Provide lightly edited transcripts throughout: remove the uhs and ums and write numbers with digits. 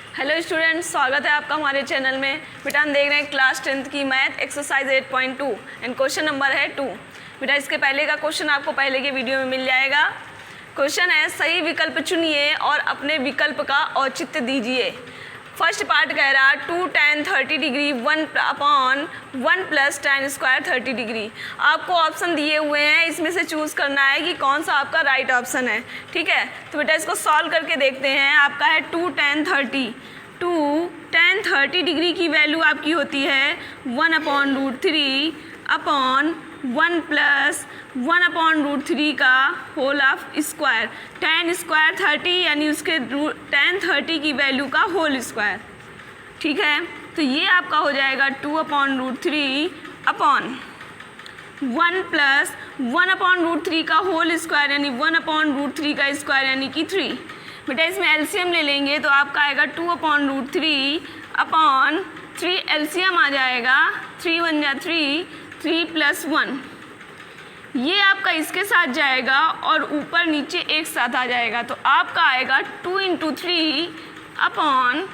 Hello students, स्वागत है आपका हमारे चैनल में। बेटा हम देख रहे हैं क्लास 10th की math exercise 8.2 and question number है 2। बेटा इसके पहले का क्वेश्चन आपको पहले के वीडियो में मिल जाएगा। क्वेश्चन है सही विकल्प चुनिए और अपने विकल्प का औचित्य दीजिए। फर्स्ट पार्ट कह रहा 2 tan 30 degree 1/1 + tan square 30 degree. आपको ऑप्शन दिए हुए हैं, इसमें से चूज़ करना है कि कौन सा आपका राइट ऑप्शन है। ठीक है, तो बेटा इसको सॉल्व करके देखते हैं। आपका है 2 tan 30 डिग्री की वैल्यू आपकी होती है 1/√3 अपॉन 1 + 1/√3 का whole of square. tan square 30 यानी उसके tan 30 की वैल्यू का होल स्क्वायर। ठीक है, तो ये आपका हो जाएगा 2/√3 अपॉन 1 + 1/√3 का होल स्क्वायर यानी 1/√3 का स्क्वायर यानी कि 3। बेटा इसमें एलसीएम ले लेंगे तो आपका आएगा 2/√3 अपॉन 3 एलसीएम आ जाएगा 3 × 1 = 3, 3 + 1 ये आपका इसके साथ जाएगा और ऊपर नीचे एक साथ आ जाएगा। तो आपका आएगा 2 × 3 अपॉन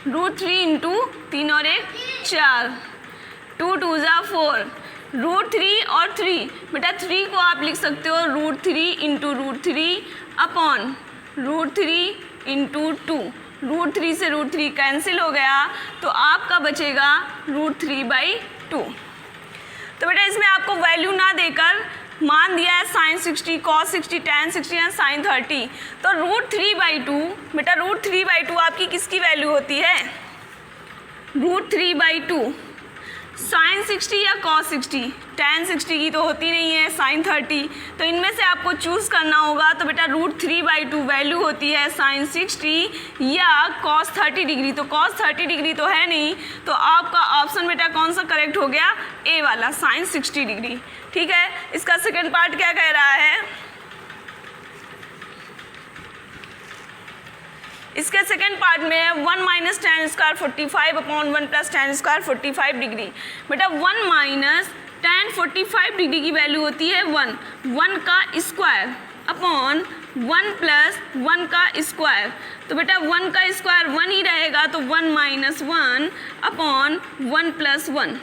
√3 × 3 और 1 4, 2 × 2 = 4, √3 और 3। बेटा 3 को आप लिख सकते हो √3 × √3 अपॉन √3 × 2। √3 से √3 कैंसिल हो गया तो आपका बचेगा √3/2। तो बेटा इसमें आपको वैल्यू ना देकर मान दिया है sin 60, cos 60, tan 60 या sin 30। तो √3/2 बेटा √3/2 आपकी किसकी वैल्यू होती है? √3/2 sin 60 या cos 60? tan 60 की तो होती नहीं है, sin 30। तो इनमें से आपको चूज़ करना होगा। तो बेटा √3/2 वैल्यू होती है sin 60 या cos 30 डिग्री। तो cos 30 डिग्री तो है नहीं, तो आपका ऑप्शन बेटा कौन सा करेक्ट हो गया? ए वाला, sin 60 डिग्री। ठीक है, इसका सेकेंड पार्ट क्या कह रहा है? इसके सेकेंड पार्ट में है 1 - tan square 45/1 + tan square 45 degree. बेटा 1 - tan 45 डिग्री की वैल्यू होती है 1 का स्क्वायर अपॉन 1 + 1 का स्क्वायर। तो बेटा 1 का स्क्वायर 1 ही रहेगा, तो 1 - 1 अपॉन 1 + 1।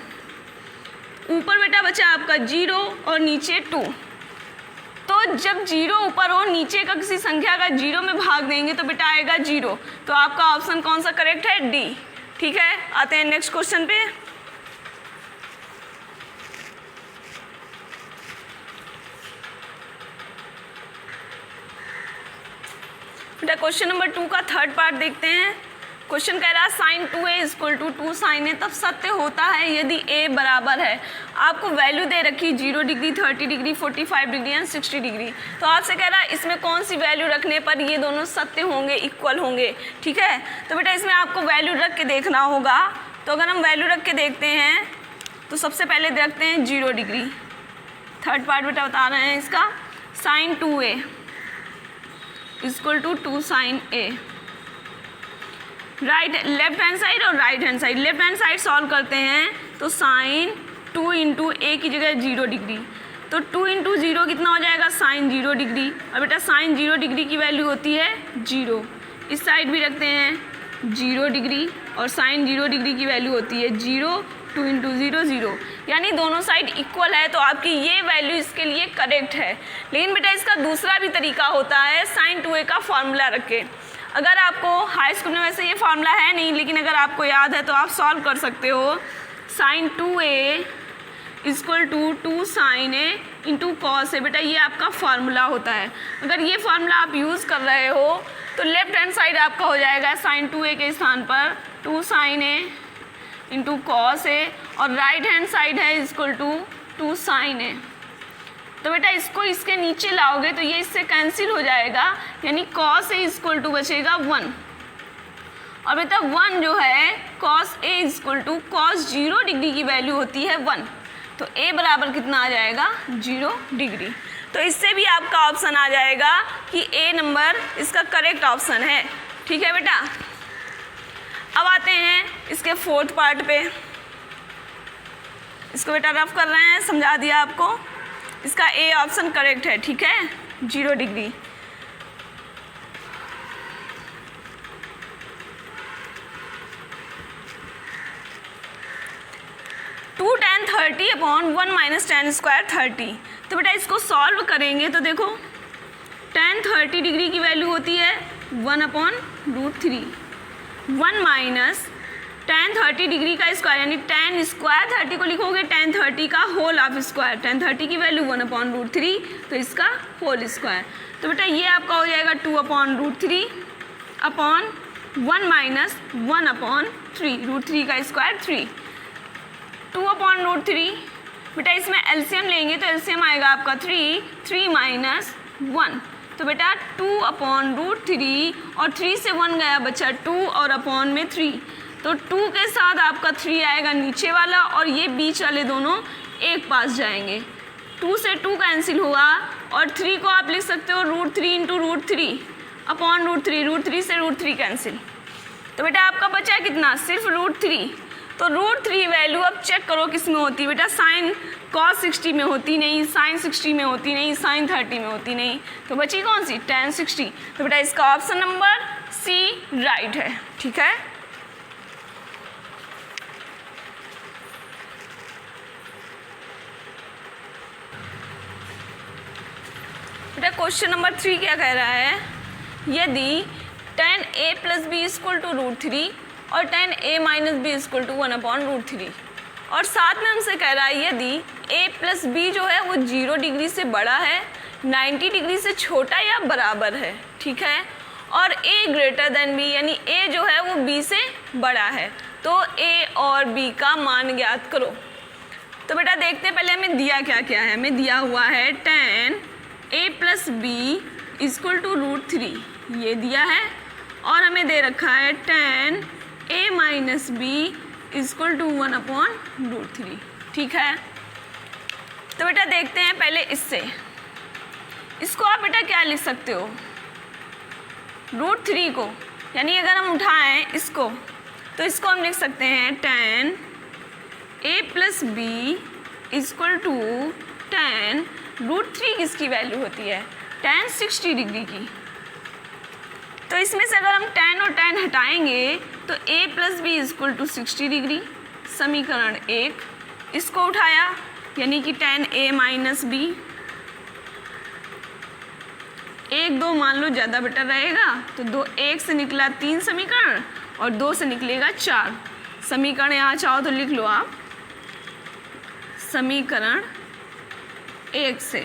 ऊपर बेटा बचा आपका 0 और नीचे 2। तो जब 0 ऊपर हो, नीचे का किसी संख्या का 0 में भाग देंगे तो बेटा आएगा 0। तो आपका ऑप्शन कौन सा करेक्ट है? डी। ठीक है, आते हैं नेक्स्ट क्वेश्चन पे। बेटा क्वेश्चन नंबर 2 का थर्ड पार्ट देखते हैं। क्वेश्चन कह रहा है sin 2a = 2 sin a तब सत्य होता है यदि a बराबर है। आपको वैल्यू दे रखी 0 degree, 30 degree, 45 degree and 60 degree. तो आपसे कह रहा है इसमें कौन सी वैल्यू रखने पर ये दोनों सत्य होंगे, इक्वल होंगे। ठीक है, तो बेटा इसमें आपको वैल्यू रख के देखना होगा। तो अगर हम वैल्यू रख के देखते हैं तो सबसे पहले रखते हैं 0 डिग्री। थर्ड पार्ट बेटा बता रहे हैं इसका sin 2a = 2 sin a। Left hand side और right hand side. Left hand side solve करते हैं तो sin 2 × a की जगह 0 डिग्री, तो 2 × 0 कितना हो जाएगा? sin 0 degree. और बेटा sin 0 डिग्री की वैल्यू होती है 0। इस साइड भी रखते हैं 0 डिग्री और sin 0 डिग्री की वैल्यू होती है 0, 2 × 0 0, यानी दोनों साइड इक्वल है। तो आपकी ये वैल्यू इसके लिए करेक्ट है। लेकिन बेटा इसका दूसरा भी तरीका होता है sin 2a का फॉर्मूला रख के। अगर आपको हाई स्कूल में वैसे ये फार्मूला है नहीं, लेकिन अगर आपको याद है तो आप सॉल्व कर सकते हो। sin 2a = 2 sin a × cos a। बेटा ये आपका फार्मूला होता है। अगर ये फार्मूला आप यूज़ कर रहे हो तो लेफ्ट हैंड साइड आपका हो जाएगा sin 2a के स्थान पर 2 sin a × cos a और राइट हैंड साइड है = 2 sin a। तो बेटा इसको इसके नीचे लाओगे तो ये इससे कैंसिल हो जाएगा, यानी cos a = बचेगा 1। और बेटा 1 जो है cos a = cos 0 डिग्री की वैल्यू होती है 1। तो a बराबर कितना आ जाएगा? 0 डिग्री। तो इससे भी आपका ऑप्शन आ जाएगा कि a नंबर इसका करेक्ट ऑप्शन है। ठीक है बेटा, अब आते हैं इसके फोर्थ पार्ट पे। इसको बेटा रफ कर रहे हैं, समझा दिया आपको। इसका ए ऑप्शन करेक्ट है। ठीक है, 0 degree. tan 30 upon 1 minus tan square 30। तो बेटा इसको सॉल्व करेंगे तो देखो tan 30 डिग्री की वैल्यू होती है 1 अपॉन √3, 1 माइनस tan 30 डिग्री का स्क्वायर यानी tan स्क्वायर 30 को लिखोगे tan 30 का होल ऑफ स्क्वायर, tan 30 की वैल्यू 1 अपॉन √3 तो इसका होल स्क्वायर। तो बेटा ये आपका हो जाएगा 2 अपॉन √3 अपॉन 1 माइनस 1 अपॉन 3, √3 का स्क्वायर 3, 2 अपॉन √3। बेटा इसमें एलसीएम लेंगे तो एलसीएम आएगा आपका 3 माइनस 1, तो बेटा 2 अपॉन √3 और 3 से 1 गया बचा 2 और अपॉन में 3, तो 2 के साथ आपका 3 आएगा नीचे वाला और ये बीच वाले दोनों एक पास जाएंगे, 2 से 2 कैंसिल होगा और 3 को आप लिख सकते हो √3 इंटू √3 अपॉन √3 से √3 कैंसिल। तो बेटा आपका बचा कितना, सिर्फ √3। तो √3 वैल्यू अब चेक करो किस में होती है बेटा, साइन cos 60 में होती नहीं, साइन 60 में होती नहीं, साइन 30 में होती नहीं, तो बची कौन सी, tan 60। तो बेटा इसका ऑप्शन नंबर सी राइट है। ठीक है, बेटा क्वेश्चन नंबर 3 क्या कह रहा है, यदि tan a plus B equal to √3 और tan a minus B equal to 1 upon √3 और साथ में हमसे कह रहा है यदि a प्लस बी जो है वो 0 डिग्री से बड़ा है, 90 डिग्री से छोटा या बराबर है, ठीक है, और a ग्रेटर देन b यानी a जो है वो b से बड़ा है, तो a और b का मान ज्ञात करो। तो बेटा देखते हैं पहले हमें दिया क्या क्या है, हमें दिया हुआ है tan a plus B equal to √3 ये दिया है और हमें दे रखा है tan a minus B equal to 1 upon √3। ठीक है, तो बेटा देखते हैं पहले इससे, इसको आप बेटा क्या लिख सकते हो, √3 को, यानी अगर हम उठाएं इसको तो इसको हम लिख सकते हैं tan a plus B equal to tan √3 किसकी वैल्यू होती है, tan 60 डिग्री की। तो इसमें से अगर हम tan और tan हटाएंगे तो a plus B equal to 60 degree, समीकरण 1, इसको उठाया यानी कि tan a माइनस बी, 1 2 मान लो ज़्यादा बेटर रहेगा, तो 2 1 से निकला 3 समीकरण और 2 से निकलेगा 4 समीकरण, यहाँ चाहो तो लिख लो आप, समीकरण 1 से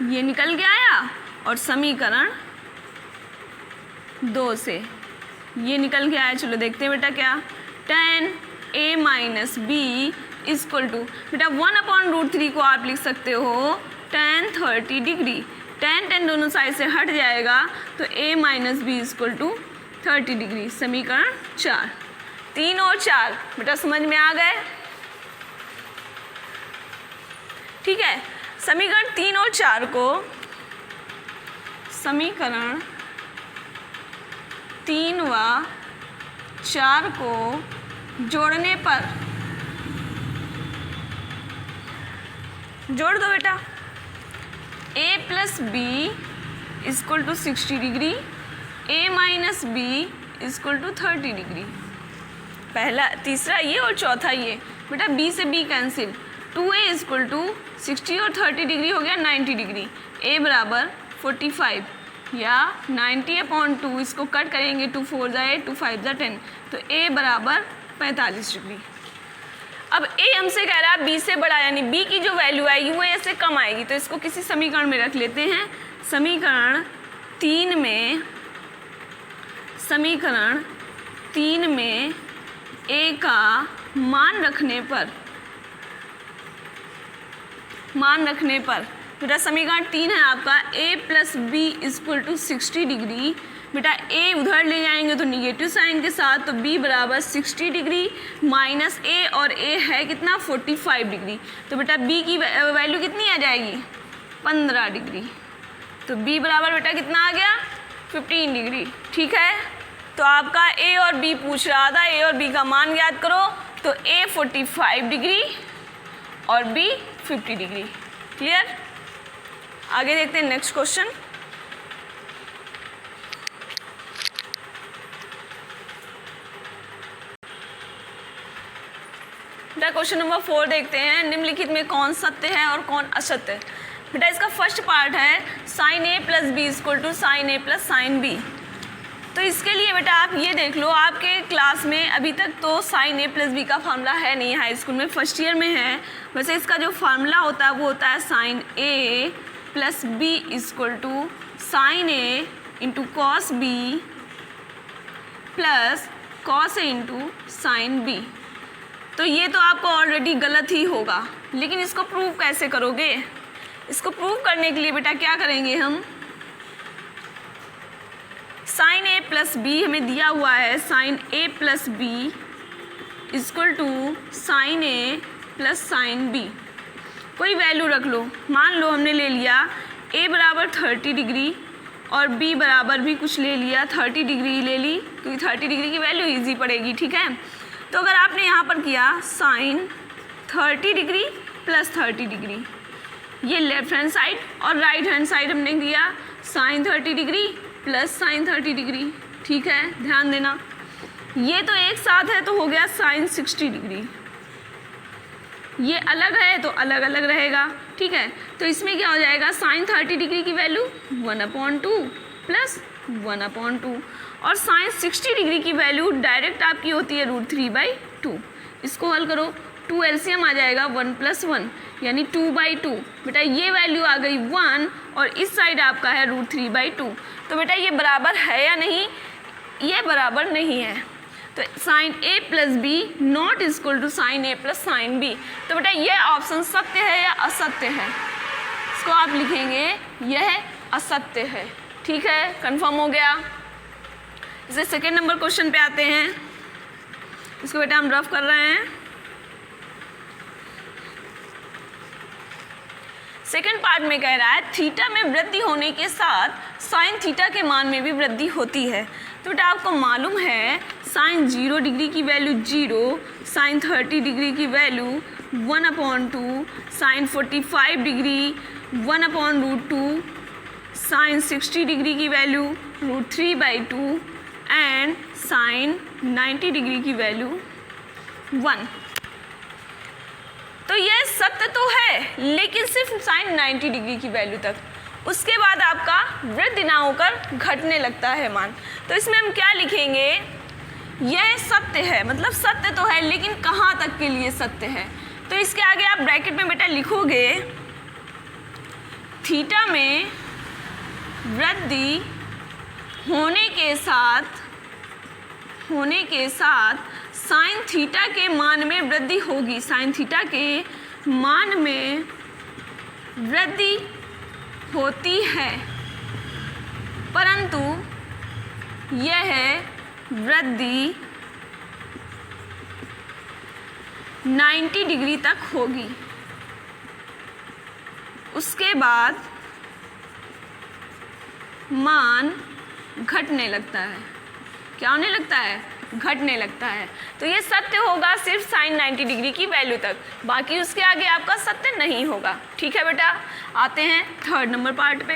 ये निकल के आया और समीकरण 2 से ये निकल के आया। चलो देखते हैं बेटा क्या, tan a minus B equal to बेटा 1 अपॉन √3 को आप लिख सकते हो tan 30 डिग्री, tan दोनों साइड से हट जाएगा तो a minus B equal to 30 degree, समीकरण 4। 3 और 4 बेटा समझ में आ गए, ठीक है। समीकरण 3 और 4 को, समीकरण 3 व 4 को जोड़ने पर, जोड़ दो बेटा, a plus B equal to 60 degree, a minus B equal to 30 degree, पहला तीसरा ये और चौथा ये, बेटा b से b cancel, 2a equal to 60 और 30 डिग्री हो गया 90 डिग्री, a बराबर 45 या 90 अपॉन 2, इसको कट करेंगे 2 4 जा 8 2 5 जा 10, तो a बराबर 45 डिग्री। अब a हमसे कह रहा है b से बड़ा, यानी b की जो वैल्यू आएगी वो a से कम आएगी, तो इसको किसी समीकरण में रख लेते हैं। समीकरण 3 में a का मान रखने पर बेटा समीकरण 3 है आपका a plus B equal to 60 degree, बेटा a उधर ले जाएंगे तो निगेटिव साइन के साथ, तो b बराबर 60 डिग्री माइनस a, और a है कितना 45 डिग्री, तो बेटा b की वैल्यू कितनी आ जाएगी 15 डिग्री, तो b बराबर बेटा कितना आ गया 15 डिग्री। ठीक है, तो आपका a और b पूछ रहा था, a और b का मान ज्ञात करो, तो a 45 डिग्री और b 50 डिग्री। क्लियर, आगे देखते हैं नेक्स्ट क्वेश्चन। बेटा क्वेश्चन नंबर 4 देखते हैं, निम्नलिखित में कौन सत्य है और कौन असत्य है। बेटा इसका फर्स्ट पार्ट है sine A plus B equal to sine A plus sine B. तो इसके लिए बेटा आप ये देख लो, आपके क्लास में अभी तक तो साइन ए प्लस बी का फार्मूला है नहीं, हाई स्कूल में फर्स्ट ईयर में है। वैसे इसका जो फार्मूला होता है वो होता है sine A plus B equal to sine A into cos B plus cos A into sine B. तो ये तो आपको ऑलरेडी गलत ही होगा, लेकिन इसको प्रूव कैसे करोगे? इसको प्रूव करने के लिए बेटा क्या करेंगे हम, साइन ए प्लस बी हमें दिया हुआ है, sine A plus B equal to sine A plus sine B. कोई वैल्यू रख लो, मान लो हमने ले लिया ए बराबर 30 डिग्री और बी बराबर भी कुछ ले लिया, 30 डिग्री ले ली, क्योंकि 30 डिग्री की वैल्यू इजी पड़ेगी। ठीक है, तो अगर आपने यहाँ पर किया साइन 30 डिग्री प्लस 30 डिग्री, ये लेफ्ट हैंड साइड और राइट हैंड साइड हमने दिया sine 30 degree plus sine 30 degree. ठीक है, ध्यान देना, ये तो एक साथ है तो हो गया साइन 60 डिग्री, ये अलग है तो अलग अलग रहेगा। ठीक है, तो इसमें क्या हो जाएगा, साइन 30 डिग्री की वैल्यू 1/2 प्लस 1/2 और साइन 60 डिग्री की वैल्यू डायरेक्ट आपकी होती है √3/2। इसको हल करो, 2 एलसीएम आ जाएगा 1 + 1 यानी 2/2। बेटा ये वैल्यू आ गई 1 और इस साइड आपका है √3/2। तो बेटा ये बराबर है या नहीं? ये बराबर नहीं है, तो sine A plus B not equal to sine A plus sine B. तो बेटा ये ऑप्शन सत्य है या असत्य है? इसको आप लिखेंगे यह असत्य है। ठीक है, कंफर्म हो गया। इसे सेकेंड नंबर क्वेश्चन पे आते हैं, इसको बेटा हम रफ कर रहे हैं। सेकेंड पार्ट में कह रहा है थीटा में वृद्धि होने के साथ साइन थीटा के मान में भी वृद्धि होती है। तो बेटा आपको मालूम है साइन 0 डिग्री की वैल्यू 0, साइन 30 डिग्री की value 1/2, sine 45 degree 1/√2, sine 60 degree की वैल्यू √3/2 एंड साइन 90 डिग्री की वैल्यू 1। तो ये सत्य तो है, लेकिन सिर्फ साइन 90 डिग्री की वैल्यू तक, उसके बाद आपका वृद्धि ना होकर घटने लगता है मान। तो इसमें हम क्या लिखेंगे, यह सत्य है, मतलब सत्य तो है लेकिन कहाँ तक के लिए सत्य है। तो इसके आगे आप ब्रैकेट में बेटा लिखोगे थीटा में वृद्धि होने के साथ साइन थीटा के मान में वृद्धि होगी, साइन थीटा के मान में वृद्धि होती है, परंतु यह वृद्धि 90 डिग्री तक होगी। उसके बाद मान घटने लगता है। क्या होने लगता है? घटने लगता है। तो ये सत्य होगा सिर्फ साइन 90 डिग्री की वैल्यू तक, बाकी उसके आगे आपका सत्य नहीं होगा। ठीक है बेटा, आते हैं थर्ड नंबर पार्ट पे।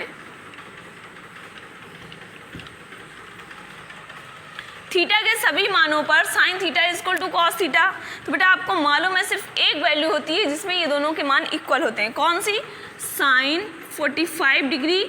थीटा के सभी मानों पर sine theta equal to cos theta. तो बेटा आपको मालूम है सिर्फ एक वैल्यू होती है जिसमें ये दोनों के मान इक्वल होते हैं। कौन सी? साइन 45 डिग्री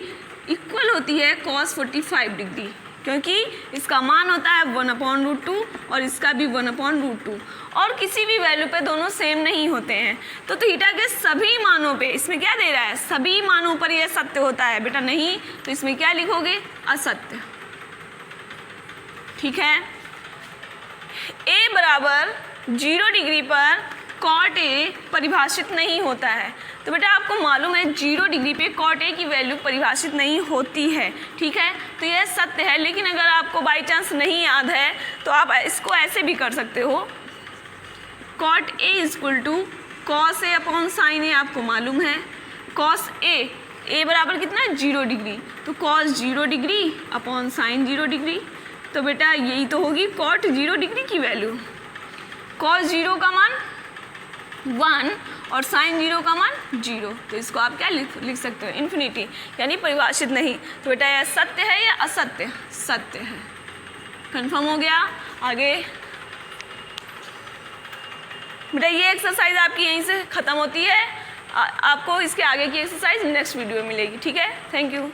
इक्वल होती है कॉस 45 डिग्री, क्योंकि इसका मान होता है 1/√2 और इसका भी 1/√2, और किसी भी वैल्यू पे दोनों सेम नहीं होते हैं। तो थीटा के सभी मानों पे, इसमें क्या दे रहा है, सभी मानों पर यह सत्य होता है। बेटा नहीं, तो इसमें क्या लिखोगे? असत्य। ठीक है, a बराबर 0 डिग्री पर कॉट ए परिभाषित नहीं होता है। तो बेटा आपको मालूम है 0 डिग्री पे कॉट ए की वैल्यू परिभाषित नहीं होती है। ठीक है, तो यह सत्य है, लेकिन अगर आपको बाई चांस नहीं याद है तो आप इसको ऐसे भी कर सकते हो, cot A equal to cos A upon sine A. आपको मालूम है कॉस ए बराबर कितना है? 0 डिग्री, तो cos 0 degree upon sine 0 degree. तो बेटा यही तो होगी कॉट 0 डिग्री की वैल्यू। कॉस 0 का मान 1 और साइन 0 का मान 0, तो इसको आप क्या लिख सकते हो? इन्फिनिटी, यानी परिभाषित नहीं। तो बेटा यह सत्य है या असत्य? सत्य है। कंफर्म हो गया। आगे बेटा ये एक्सरसाइज आपकी यहीं से ख़त्म होती है। आपको इसके आगे की एक्सरसाइज नेक्स्ट वीडियो में मिलेगी। ठीक है, थैंक यू।